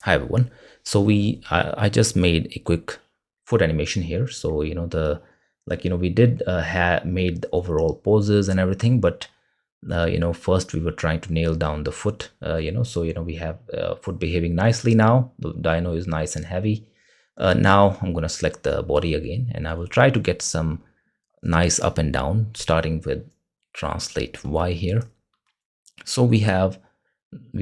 Hi everyone. So I just made a quick foot animation here. So we did have made the overall poses and everything, but first we were trying to nail down the foot. We have foot behaving nicely now. The dino is nice and heavy. Now I'm gonna select the body again, and I will try to get some nice up and down, starting with translate Y here. So we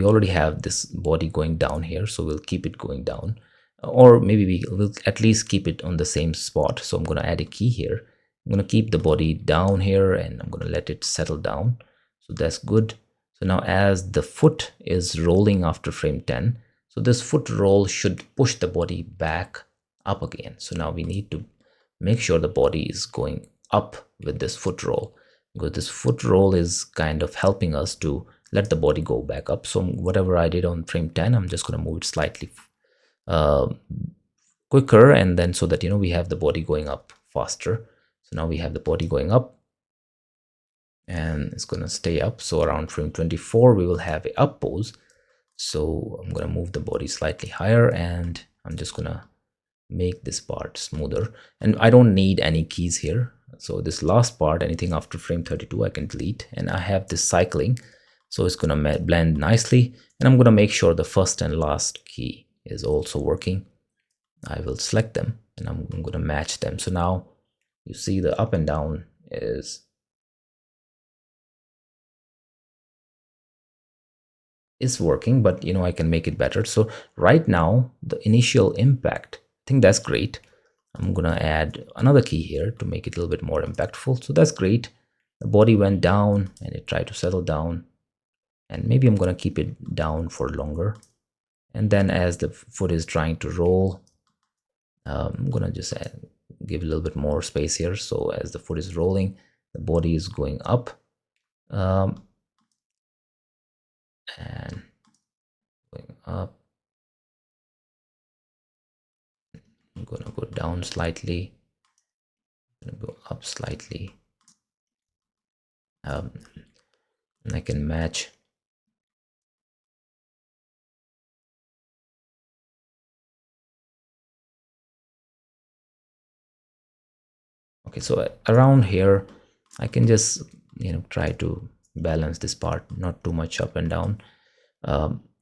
already have this body going down here, so we'll keep it going down, or maybe we will at least keep it on the same spot. So I'm going to add a key here. I'm going to keep the body down here, and I'm going to let it settle down. So that's good. So now as the foot is rolling after frame 10, so this foot roll should push the body back up again. So now we need to make sure the body is going up with this foot roll, because this foot roll is kind of helping us to let the body go back up. So whatever I did on frame 10, I'm just going to move it slightly quicker, and then so that we have the body going up faster. So now we have the body going up, and it's going to stay up. So around frame 24 we will have a up pose. So I'm going to move the body slightly higher, and I'm just going to make this part smoother, and I don't need any keys here. So this last part, anything after frame 32, I can delete, and I have this cycling, so it's going to blend nicely. And I'm going to make sure the first and last key is also working. I will select them, and I'm going to match them. So now you see the up and down is working, but I can make it better. So right now the initial impact, I think that's great. I'm gonna add another key here to make it a little bit more impactful. So that's great. The body went down and it tried to settle down, and maybe I'm gonna keep it down for longer. And then as the foot is trying to roll, I'm gonna just give a little bit more space here. So as the foot is rolling, the body is going up, and going up. I'm gonna go down slightly, I'm gonna go up slightly, and I can match. Okay, so around here I can just try to balance this part, not too much up and down.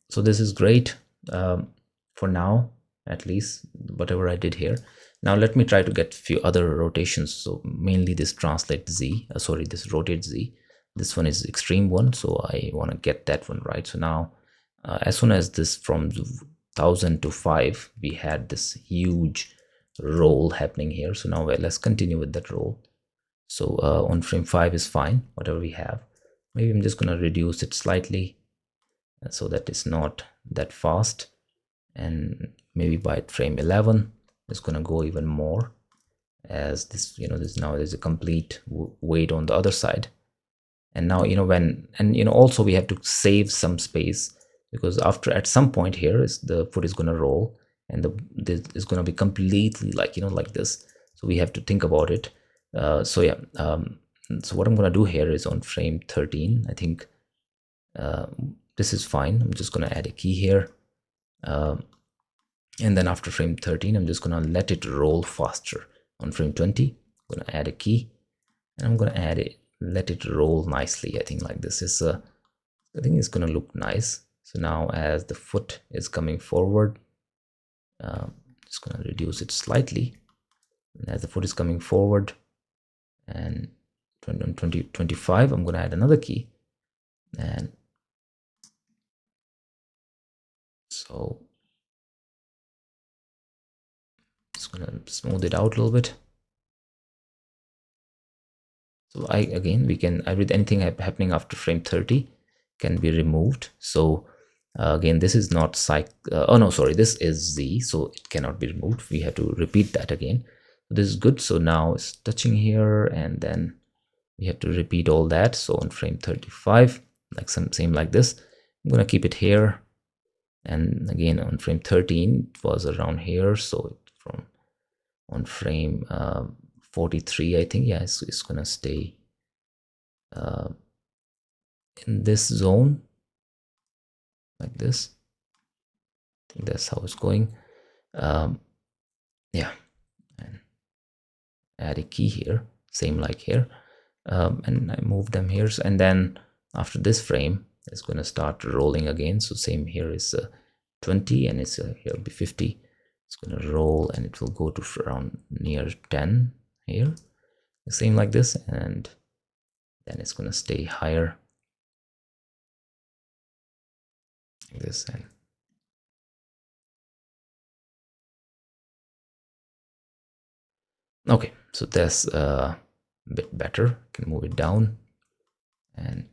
So this is great for now, at least whatever I did here. Now let me try to get a few other rotations. So mainly this translate Z, this rotate Z. This one is extreme one, so I want to get that one right. So now as soon as this from 1000 to 5, we had this huge roll happening here. So now let's continue with that roll. So on frame 5 is fine, whatever we have. Maybe I'm just going to reduce it slightly so that it's not that fast, and maybe by frame 11 it's going to go even more, as this now there's a complete weight on the other side. And now also we have to save some space, because after at some point here is the foot is going to roll, and this is going to be completely like like this. So we have to think about it. So what I'm going to do here is on frame 13, I think this is fine. I'm just going to add a key here, and then after frame 13 I'm just going to let it roll faster. On frame 20 I'm going to add a key, and I'm going to add it, let it roll nicely. I think like this is I think it's going to look nice. So now as the foot is coming forward, just going to reduce it slightly, and as the foot is coming forward, and 25 I'm going to add another key, and so just going to smooth it out a little bit. So we can anything happening after frame 30 can be removed. So again, this is not oh no, sorry, this is Z, so it cannot be removed. We have to repeat that again. This is good. So now it's touching here, and then we have to repeat all that. So on frame 35, like same like this, I'm gonna keep it here, and again on frame 13 it was around here. So from on frame 43, I think, yeah, it's gonna stay in this zone like this. think that's how it's going. Yeah, and add a key here, same like here. And I move them here, and then after this frame it's going to start rolling again. So same here is 20, and it's here will be 50. It's going to roll and it will go to around near 10 here, same like this, and then it's going to stay higher like this. And okay, so that's a bit better. Can move it down, and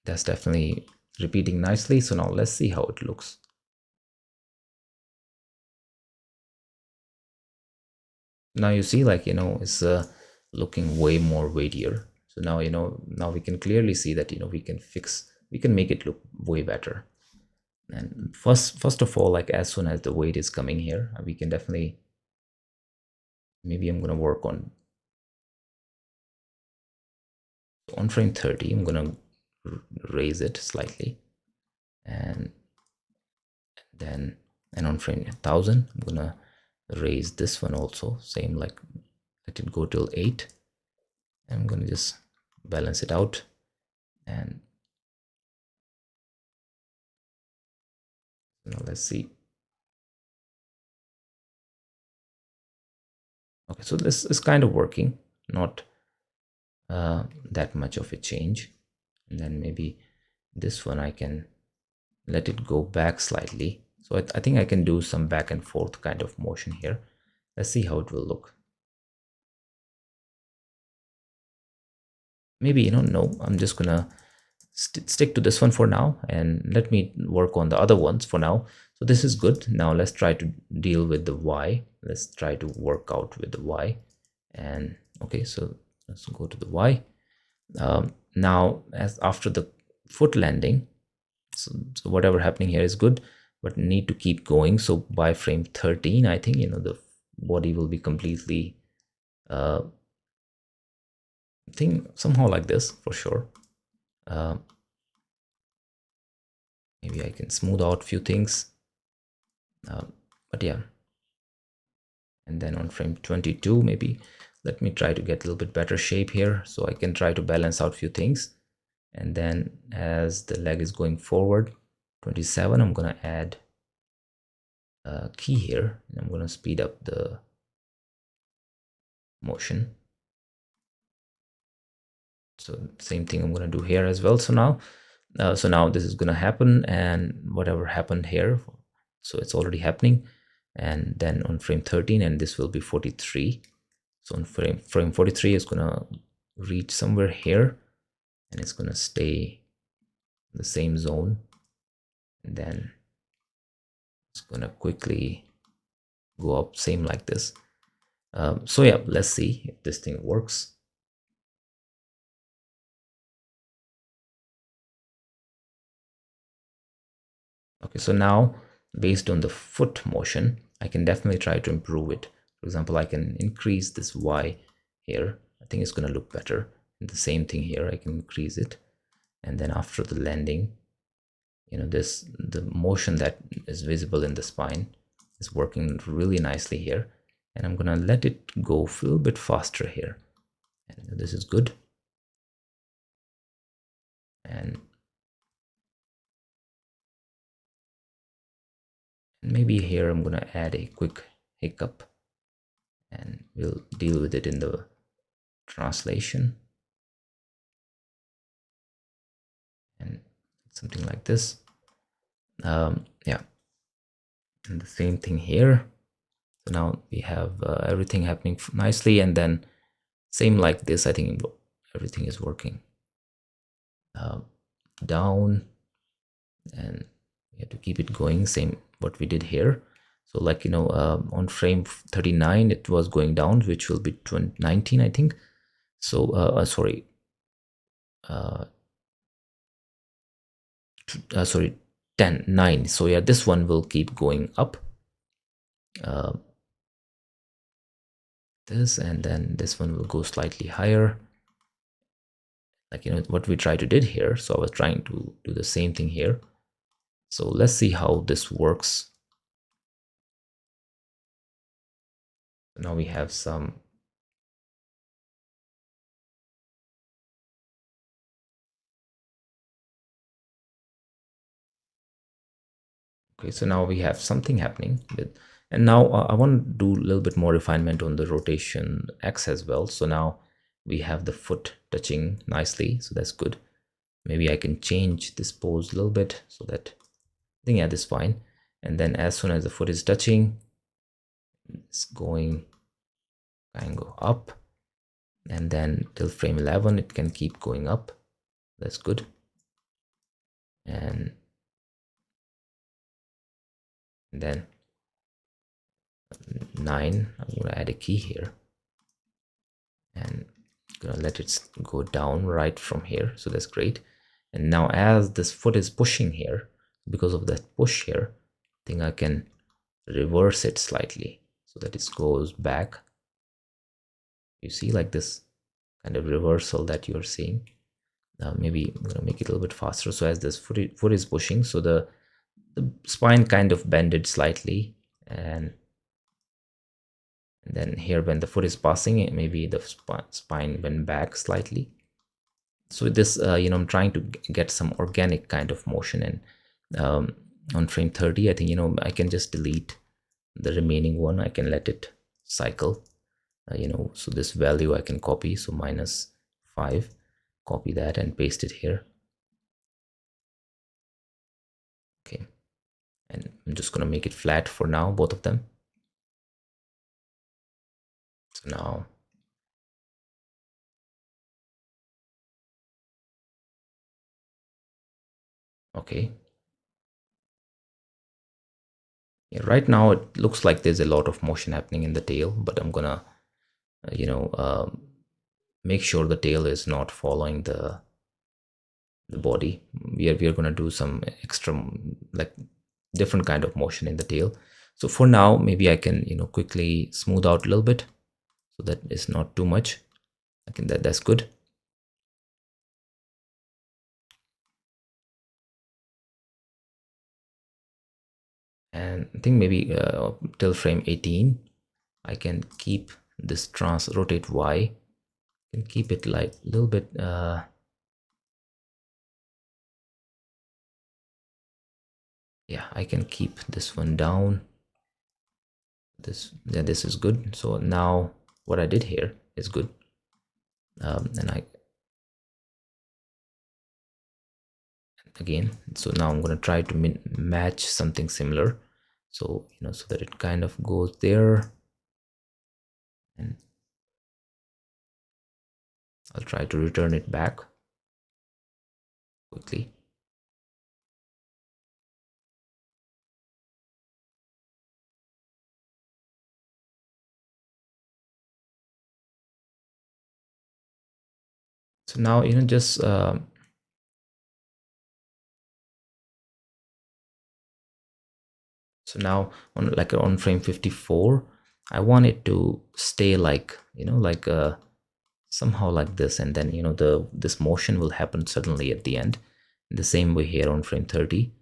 that's definitely repeating nicely. So now let's see how it looks. Now you see, like, it's looking way more weightier. So now, now we can clearly see that, we can make it look way better. And first of all, like, as soon as the weight is coming here, we can definitely, maybe I'm going to work on frame 30. I'm going to raise it slightly, and then, and on frame 1000, I'm going to raise this one also, same, like, let it go till 8. I'm going to just balance it out, and now let's see. Okay, so this is kind of working, not that much of a change. And then maybe this one I can let it go back slightly. So I think I can do some back and forth kind of motion here. Let's see how it will look. Maybe, no, I'm just gonna stick to this one for now, and let me work on the other ones for now. So this is good. Now let's try to deal with the Y. Let's try to work out with the Y. And okay, so let's go to the Y. Now, as after the foot landing, so whatever happening here is good, but need to keep going. So by frame 13, I think, the body will be completely thing somehow like this for sure. Maybe I can smooth out few things, but yeah. And then on frame 22, maybe let me try to get a little bit better shape here, so I can try to balance out few things. And then as the leg is going forward, 27, I'm going to add a key here, and I'm going to speed up the motion. So same thing I'm going to do here as well. So now this is going to happen, and whatever happened here, so it's already happening. And then on frame 13, and this will be 43. So on frame 43 is going to reach somewhere here, and it's going to stay in the same zone, and then it's going to quickly go up, same like this. So yeah, let's see if this thing works. Okay, so now based on the foot motion, I can definitely try to improve it. For example, I can increase this Y here. I think it's going to look better. And the same thing here, I can increase it. And then after the landing, the motion that is visible in the spine is working really nicely here. And I'm going to let it go a little bit faster here. And this is good. And maybe here I'm going to add a quick hiccup, and we'll deal with it in the translation. And something like this. Yeah, and the same thing here. So now we have everything happening nicely, and then same like this. I think everything is working. Down, and we have to keep it going, same what we did here. So like, on frame 39 it was going down, which will be 19, I think. So sorry, sorry, 10, 9. So yeah, this one will keep going up, this, and then this one will go slightly higher, like, what we tried to did here. So I was trying to do the same thing here. So let's see how this works. Now we have some. Okay, so now we have something happening with, and now I want to do a little bit more refinement on the rotation X as well. So now we have the foot touching nicely, so that's good. Maybe I can change this pose a little bit so that I think, yeah, this is fine. And then as soon as the foot is touching, it's going kind of go up, and then till frame 11 it can keep going up. That's good. And then 9, I'm going to add a key here, and gonna let it go down right from here. So that's great. And now as this foot is pushing here, because of that push here, I think I can reverse it slightly so that it goes back. You see, like this kind of reversal that you're seeing. Maybe I'm gonna make it a little bit faster. So as this foot is pushing, so the spine kind of bended slightly, and then here when the foot is passing, maybe the spine went back slightly. So this, I'm trying to get some organic kind of motion. And on frame 30, I think, I can just delete the remaining one. I can let it cycle, so this value I can copy. So -5, copy that and paste it here. Okay, and I'm just going to make it flat for now, both of them. So now, okay, yeah, right now it looks like there's a lot of motion happening in the tail, but I'm gonna make sure the tail is not following the body. We are going to do some extra, like, different kind of motion in the tail. So for now, maybe I can quickly smooth out a little bit so that it's not too much. I think that's good. And I think maybe till frame 18 I can keep this trans rotate Y and keep it like a little bit yeah, I can keep this one down. This is good. So now what I did here is good. And I again, so now I'm going to try to match something similar, so so that it kind of goes there, and I'll try to return it back quickly. So now just so now on frame 54 I want it to stay like like somehow like this, and then this motion will happen suddenly at the end, in the same way here on frame 30.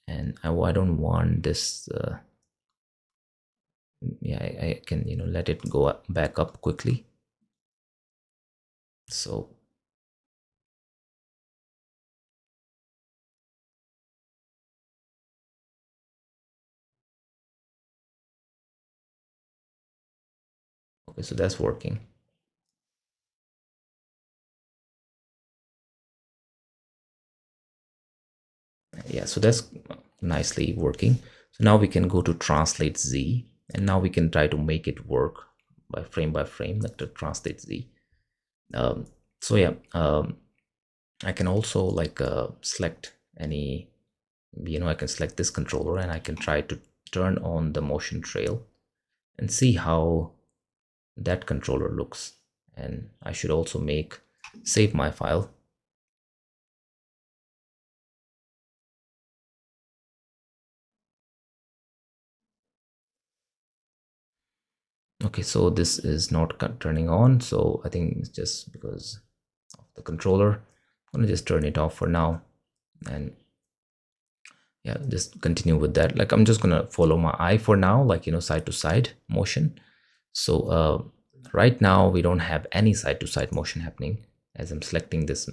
And I don't want this yeah, I can let it go back up quickly. So okay, so that's working. Yeah, so that's nicely working. So now we can go to translate Z, and now we can try to make it work by frame, like to translate Z. So yeah, I can also like select any, I can select this controller and I can try to turn on the motion trail and see how that controller looks. And I should also save my file. Okay, so this is not turning on, so I think it's just because of the controller. I'm gonna just turn it off for now. And Yeah, just continue with that. Like I'm just gonna follow my eye for now, like side to side motion. So right now we don't have any side to side motion happening as I'm selecting this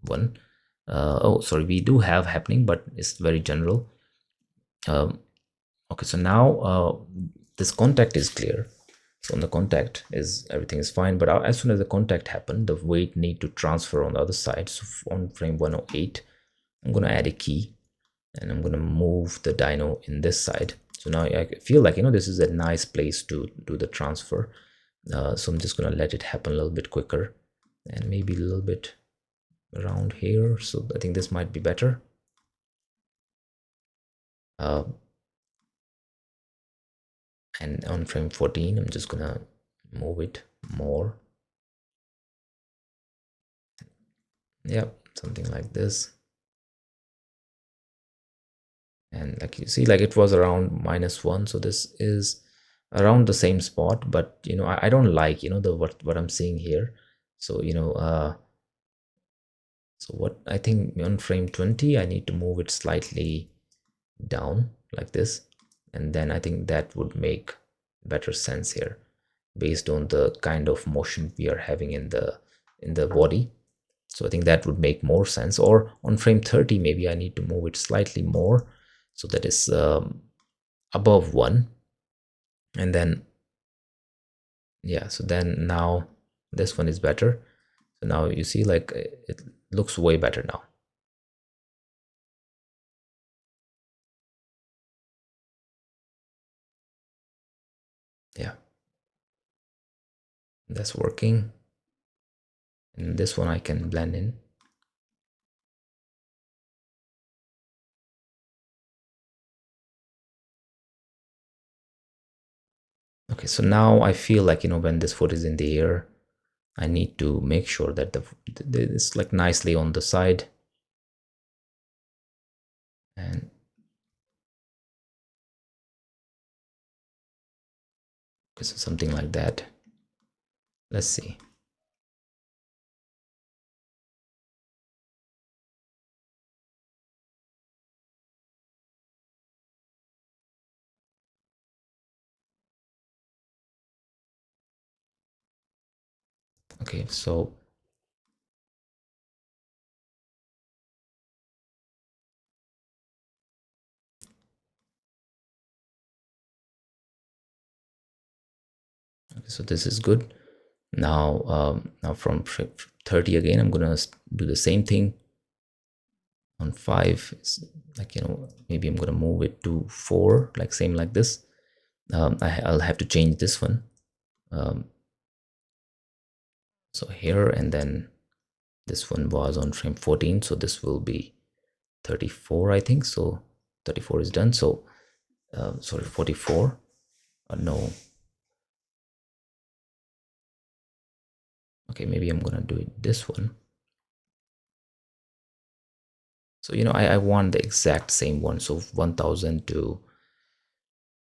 one. Oh, sorry, we do have happening, but it's very general. Okay, so now this contact is clear. So on the contact is everything is fine, but as soon as the contact happened, the weight need to transfer on the other side. So on frame 108, I'm going to add a key and I'm going to move the dyno in this side. So now I feel like this is a nice place to do the transfer. So I'm just going to let it happen a little bit quicker and maybe a little bit around here. So I think this might be better. And on frame 14, I'm just gonna move it more. Yep, something like this. And like you see, like it was around -1, so this is around the same spot, but I don't like the what I'm seeing here. So so what I think on frame 20 I need to move it slightly down like this, and then I think that would make better sense here based on the kind of motion we are having in the body. So I think that would make more sense. Or on frame 30 maybe I need to move it slightly more, so that is above 1, and then yeah, so then now this one is better. So now you see, like it looks way better now. Yeah, that's working. And this one I can blend in. Okay, so now I feel like when this foot is in the air, I need to make sure that it's like nicely on the side, and okay, so something like that. Let's see. Okay, so this is good. Now now from 30 again, I'm gonna do the same thing on 5. It's like maybe I'm gonna move it to 4, like same like this. I'll have to change this one. So here, and then this one was on frame 14, so this will be 34, I think. So 34 is done. So sorry, 44. No. Okay, maybe I'm gonna do it this one. So I want the exact same one. So 1000 to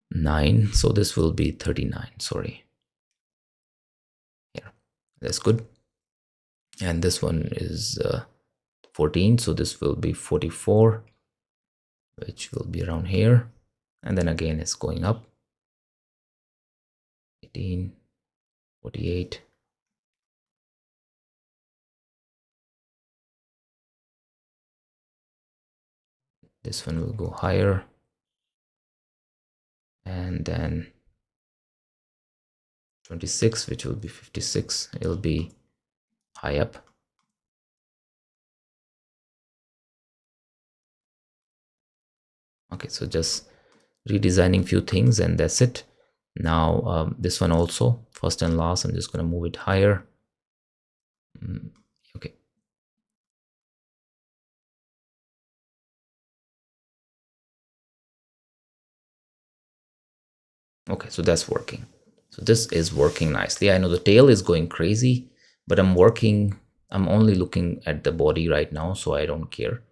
9. So this will be 39. Sorry. Yeah, that's good. And this one is 14. So this will be 44, which will be around here. And then again, it's going up. 18, 48. This one will go higher. And then 26, which will be 56. It'll be high up. Okay, so just redesigning few things and that's it. Now this one also, first and last, I'm just going to move it higher. Okay. Okay, so that's working. So this is working nicely. I know the tail is going crazy, but I'm only looking at the body right now, so I don't care.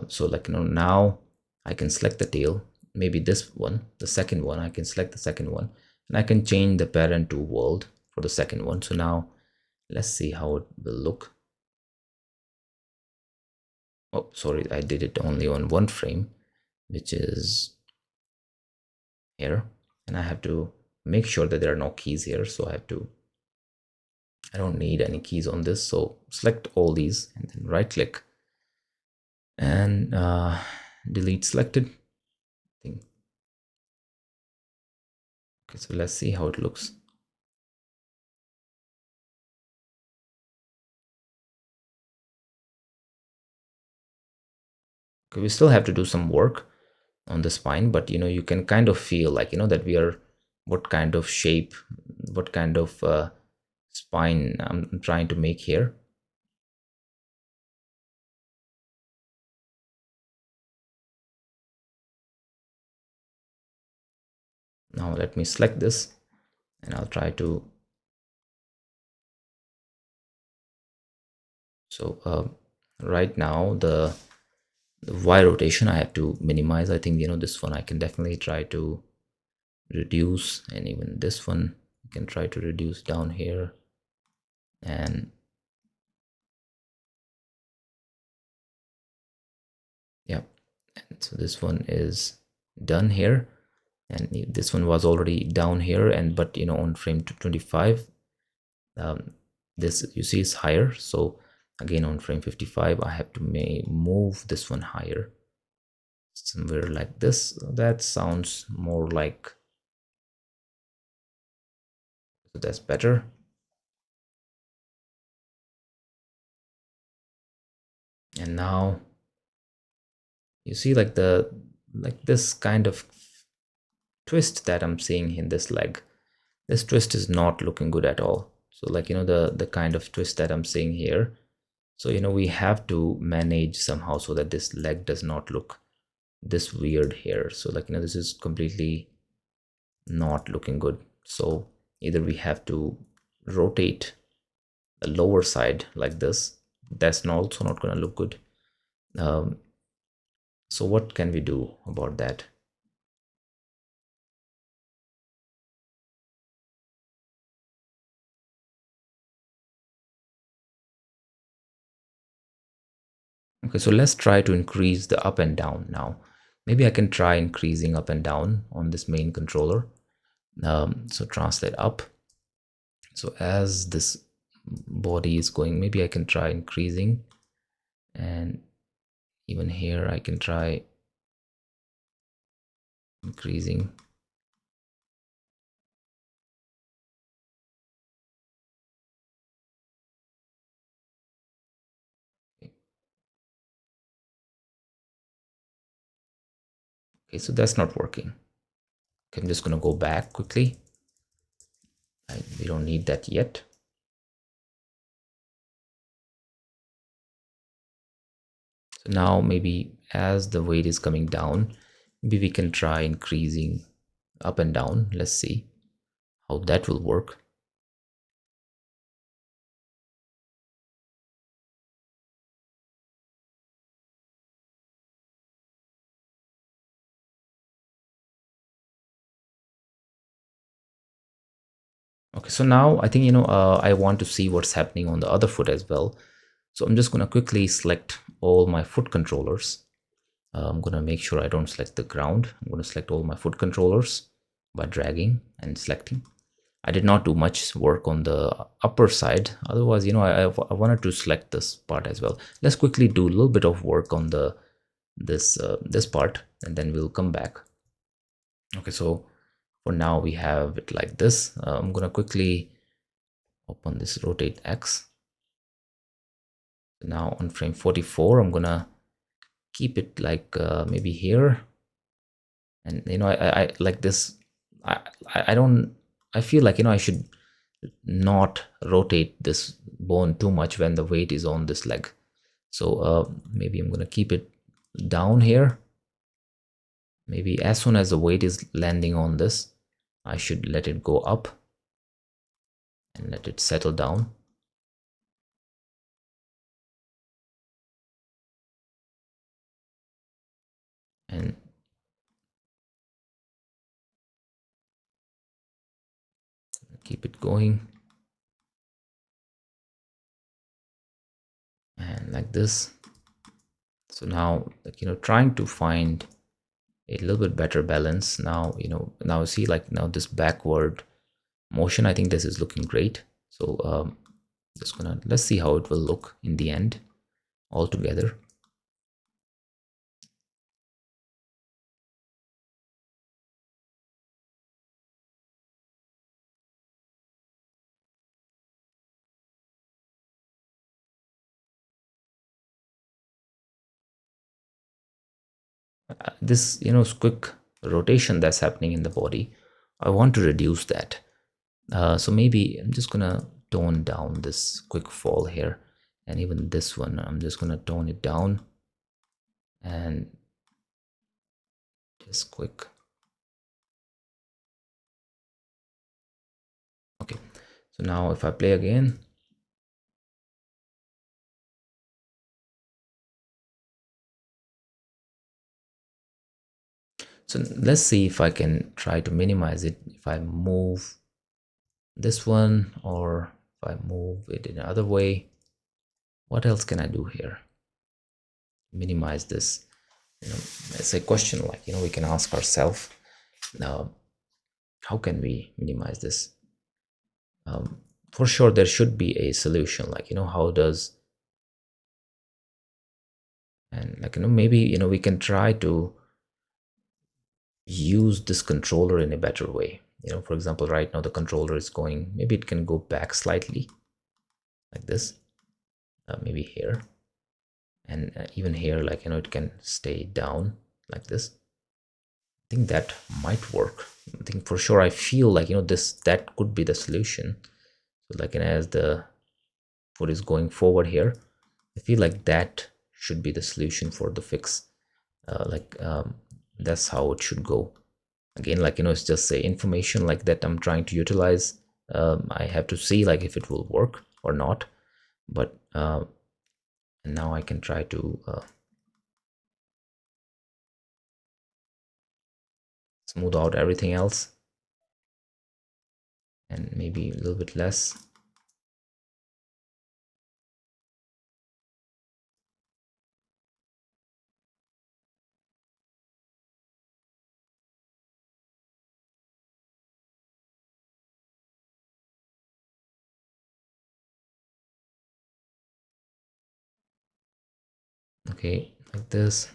So like now I can select the tail, maybe this one, the second one. I can select the second one, and I can change the parent to world for the second one. So now let's see how it will look. Oh, sorry, I did it only on one frame, which is here, and I have to make sure that there are no keys here. So I don't need any keys on this. So select all these and then right click and delete selected thing. Okay, so let's see how it looks. Okay, we still have to do some work on the spine, but you can kind of feel like that we are what kind of shape, what kind of spine I'm trying to make here. Now let me select this and I'll try to. So right now the Y rotation I have to minimize. I think this one I can definitely try to reduce, and even this one you can try to reduce down here. And yeah, and so this one is done here, and this one was already down here, and but on frame 25 this you see is higher. So again on frame 55 I have to move this one higher somewhere like this. That sounds more like, so that's better. And now you see like this kind of twist that I'm seeing in this leg. This twist is not looking good at all. So like the kind of twist that I'm seeing here. So we have to manage somehow so that this leg does not look this weird here. So like this is completely not looking good. So either we have to rotate the lower side like this. That's also not going to look good. um, so what can we do about that? Okay, so let's try to increase the up and down now. Maybe I can try increasing up and down on this main controller. So translate up. So as this body is going, maybe I can try increasing, and even here I can try increasing. Okay, so that's not working. Okay, I'm just gonna go back quickly. We don't need that yet. So now maybe as the weight is coming down, maybe we can try increasing up and down. Let's see how that will work. Okay, so now I think I want to see what's happening on the other foot as well. So I'm just going to quickly select all my foot controllers. I'm going to make sure I don't select the ground. I'm going to select all my foot controllers by dragging and selecting. I did not do much work on the upper side. Otherwise, I wanted to select this part as well. Let's quickly do a little bit of work on this part, and then we'll come back. Okay, so for now we have it like this. I'm gonna quickly open this rotate X. Now on frame 44, I'm gonna keep it like maybe here, and I like this. I I don't. I feel like I should not rotate this bone too much when the weight is on this leg. So maybe I'm gonna keep it down here. Maybe as soon as the weight is landing on this, I should let it go up and let it settle down. And keep it going. And like this. So now, like, trying to find a little bit better balance. Now, now see, like, now this backward motion, I think this is looking great. So just gonna, let's see how it will look in the end all together. This, quick rotation that's happening in the body, I want to reduce that. So maybe I'm just gonna tone down this quick fall here, and even this one I'm just gonna tone it down and just quick. Okay, so now if I play again, so let's see if I can try to minimize it. If I move this one, or if I move it in another way, what else can I do here? Minimize this. It's a question, like, we can ask ourselves, how can we minimize this? For sure there should be a solution, like, how does, and like, maybe, we can try to use this controller in a better way. For example, right now the controller is going, maybe it can go back slightly like this, maybe here, and even here, like, it can stay down like this. I think that might work. I think for sure, I feel like, that could be the solution. So like, as the foot is going forward here, I feel like that should be the solution for the fix. That's how it should go. Again, like, it's just say information like that I'm trying to utilize. I have to see, like, if it will work or not. But and now I can try to smooth out everything else, and maybe a little bit less. Okay, like this.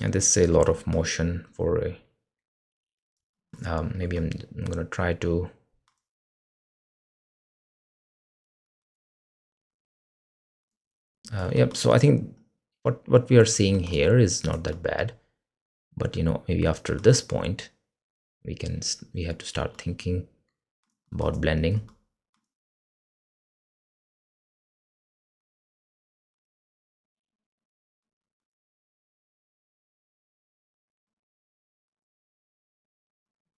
And this is a lot of motion for a maybe I'm gonna try to yep. So I think what we are seeing here is not that bad, but maybe after this point we have to start thinking about blending.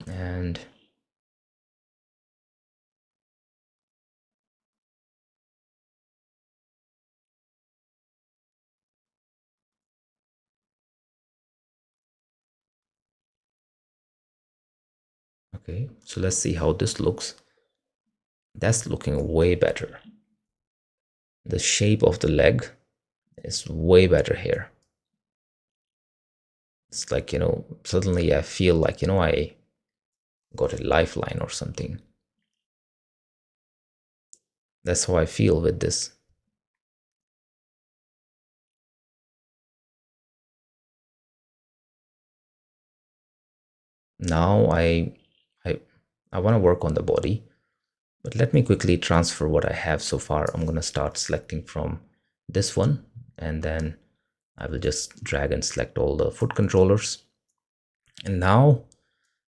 And okay, so let's see how this looks. That's looking way better. The shape of the leg is way better here. It's like, suddenly I feel like, I got a lifeline or something. That's how I feel with this. Now I I want to work on the body, but let me quickly transfer what I have so far. I'm going to start selecting from this one, and then I will just drag and select all the foot controllers. And now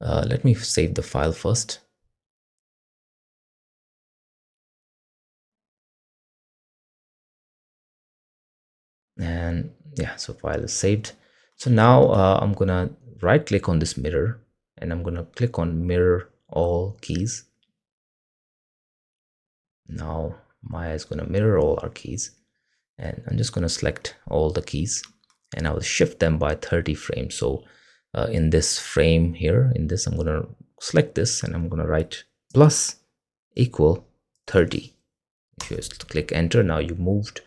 let me save the file first. And yeah, so file is saved. So now I'm gonna right click on this mirror, and I'm gonna click on mirror all keys. Now Maya is gonna mirror all our keys, and I'm just gonna select all the keys, and I will shift them by 30 frames. So in this frame here, in this, I'm gonna select this, and I'm gonna write plus equal 30. If you just click enter, now you moved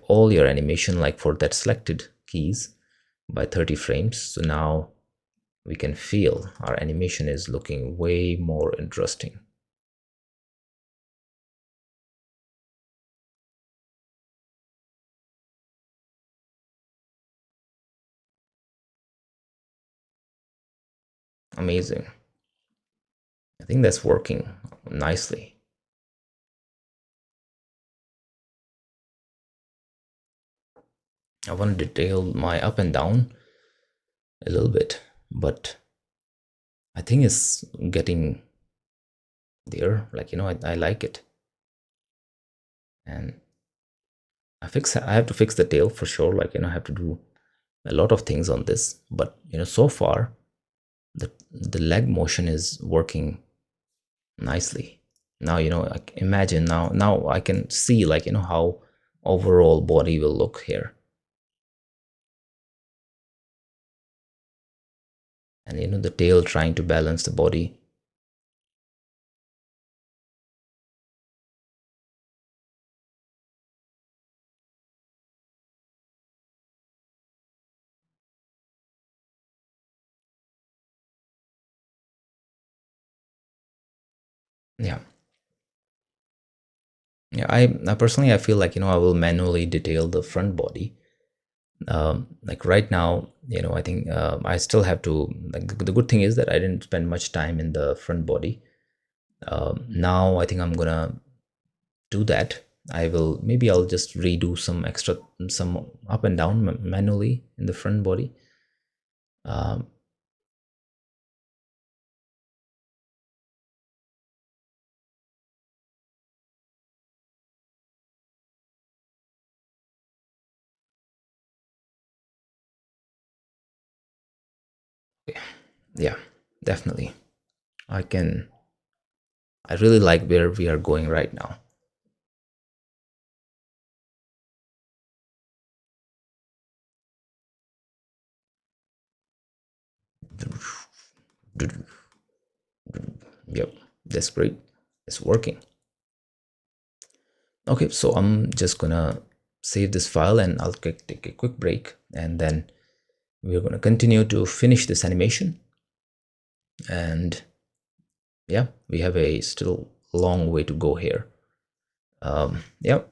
all your animation, like for that selected keys, by 30 frames. So now we can feel our animation is looking way more interesting. Amazing. I think that's working nicely. I want to detail my up and down a little bit, but I think it's getting there. Like, I like it. And I have to fix the tail for sure. Like, I have to do a lot of things on this, but so far the leg motion is working nicely. Now, imagine now I can see, like, how overall body will look here. And the tail trying to balance the body. Yeah. Yeah, I personally, I feel like, I will manually detail the front body. Like right now, I think I still have to, like, the good thing is that I didn't spend much time in the front body. Now I think I'm gonna do that. Maybe I'll just redo some up and down manually in the front body. um, yeah, definitely. I really like where we are going right now. Yep, that's great. It's working. Okay, so I'm just gonna save this file and I'll take a quick break, and then we're gonna continue to finish this animation. And yeah, we have a still long way to go here. Yeah,